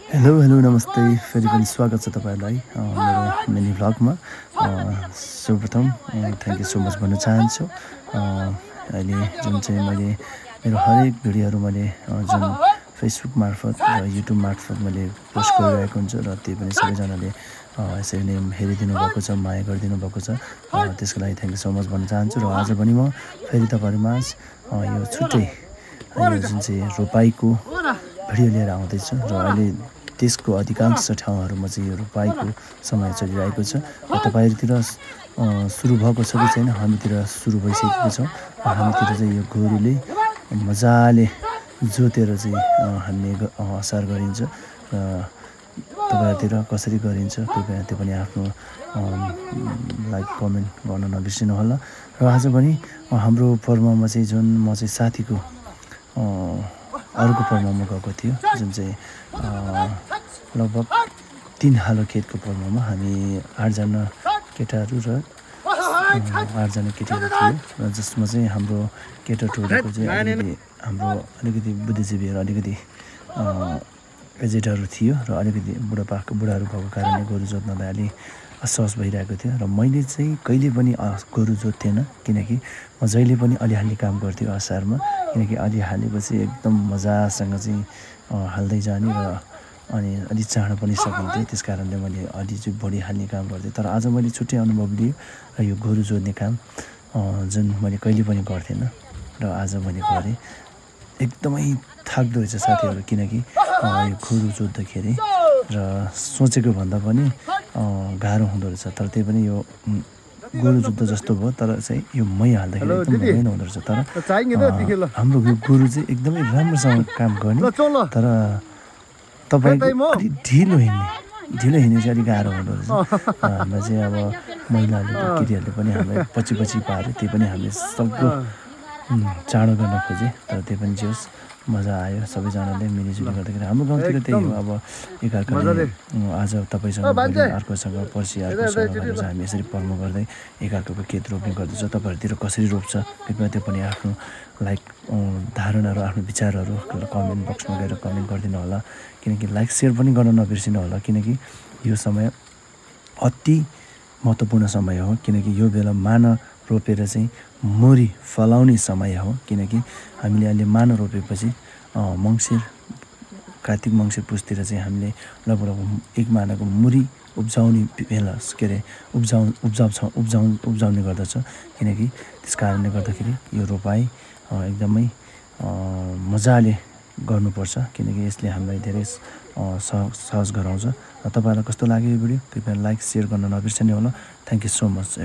Hello नमस्ते। फेरि पनि स्वागत छ तपाईँहरूलाई मेरो मिनी भ्लगमा। सर्वप्रथम थ्याङ्क यू सो मच भन्न चाहन्छु। अहिले जुन चाहिँ मैले मेरो हरेक भिडियोहरू मैले जुन फेसबुक मार्फत र युट्युब मार्फत मैले पोस्ट गरिरहेको हुन्छु र त्यही पनि सबैजनाले यसरी नै हेरिदिनु भएको छ, माया गरिदिनु भएको छ। त्यसको लागि थ्याङ्क यू सो मच भन्न चाहन्छु। र आज पनि म फेरि तपाईँहरूमाझ यो छुट्टै यो जुन चाहिँ रोपाइँको भिडियो लिएर आउँदैछु। र अहिले देशको अधिकांश ठाउँहरूमा चाहिँ यो रोपाइँको समय चलिरहेको छ। र तपाईँहरूतिर सुरु भएको छ कि छैन? हामीतिर सुरु भइसकेको छ। र हामीतिर चाहिँ यो गोरुले मजाले जोतेर चाहिँ हान्ने असार गरिन्छ। र तपाईँहरूतिर कसरी गरिन्छ कृपया त्यो पनि आफ्नो लाइक कमेन्ट गर्न नबिर्सिनु होला। र आज पनि हाम्रो पर्वमा चाहिँ जुन म चाहिँ साथीको अर्को पर्वमा गएको थियो, जुन चाहिँ लगभग 3 हालो खेतको पर्वमा हामी 8जना केटाहरू र 8जना केटीहरू थियो। र जसमा चाहिँ हाम्रो केटा टोलीको चाहिँ अलिकति बुद्धिजीवीहरू, अलिकति एजेडहरू थियो र अलिकति बुढाहरू भएको कारणले गोरु जोत्नलाई अलिक असहज भइरहेको थियो। र मैले चाहिँ कहिले पनि गोरु जोत्थेन, किनकि म जहिले पनि अलिहाल्ने काम गर्थेँ असारमा। किनकि अलि हालेपछि एकदम मजासँग चाहिँ हाल्दै जाने र अनि अलिक चाँडो पनि सकिन्थ्यो। त्यस कारणले मैले अलि चाहिँ बढी हाल्ने काम गर्थेँ। तर आज मैले छुट्टै अनुभव लिएँ र यो गोरु जोत्ने काम जुन मैले कहिले पनि गर्थेन र आज मैले गरेँ। एकदमै थाक्दो रहेछ साथीहरू, किनकि यो गोरु जोत्दाखेरि र सोचेको भन्दा पनि गाह्रो हुँदो रहेछ। तर त्यही पनि यो गोरु जुत्दा जस्तो भयो, तर चाहिँ यो मै हाल्दाखेरि एकदम रमाइलो हुँदो रहेछ। तर हाम्रो यो गोरु चाहिँ एकदमै राम्रोसँग काम गर्ने, तर तपाईँको अलिक ढिलो हिँड्ने चाहिँ अलिक गाह्रो हुँदो रहेछ। हामीलाई चाहिँ अब महिलाहरूले केटीहरूले पनि हामीलाई पछि पाऱ्यो, त्यही पनि हामीले सक्दो चाँडो गर्न खोजेँ। तर त्यही पनि जे होस्, मजा आयो सबैजनाले मिलिजुली गर्दाखेरि। हाम्रो गाउँतिर त्यही हो, अब एकअर्काले आज तपाईँसँग अर्कोसँग, पर्सि अर्कोसँग गरेर हामी यसरी पर्व गर्दै एकअर्काको खेत रोप्ने गर्दछ। तपाईँहरूतिर कसरी रोप्छ कृपया त्यो पनि आफ्नो लाइक धारणाहरू, आफ्नो विचारहरू कमेन्ट बक्समा गएर कमेन्ट गरिदिनु होला। किनकि लाइक सेयर पनि गर्न नबिर्सिनु होला, किनकि यो समय अति महत्त्वपूर्ण समय हो। किनकि यो बेला मान रोपेर चाहिँ मुरी फलाउने समय हो। किनकि हामीले अहिले मान रोपेपछि कार्तिक मङ्सिर पुसतिर चाहिँ हामीले लगभग 1 महिनाको मुरी उब्जाउने बेला उब्जाउने गर्दछ। किनकि त्यस कारणले गर्दाखेरि यो रोपाइ एकदमै मजाले गर्नुपर्छ, किनकि यसले हामीलाई धेरै सहज गराउँछ। र तपाईँहरूलाई कस्तो लाग्यो यो भिडियो कृपया लाइक सेयर गर्न नबिर्सनु होला। Thank you so much.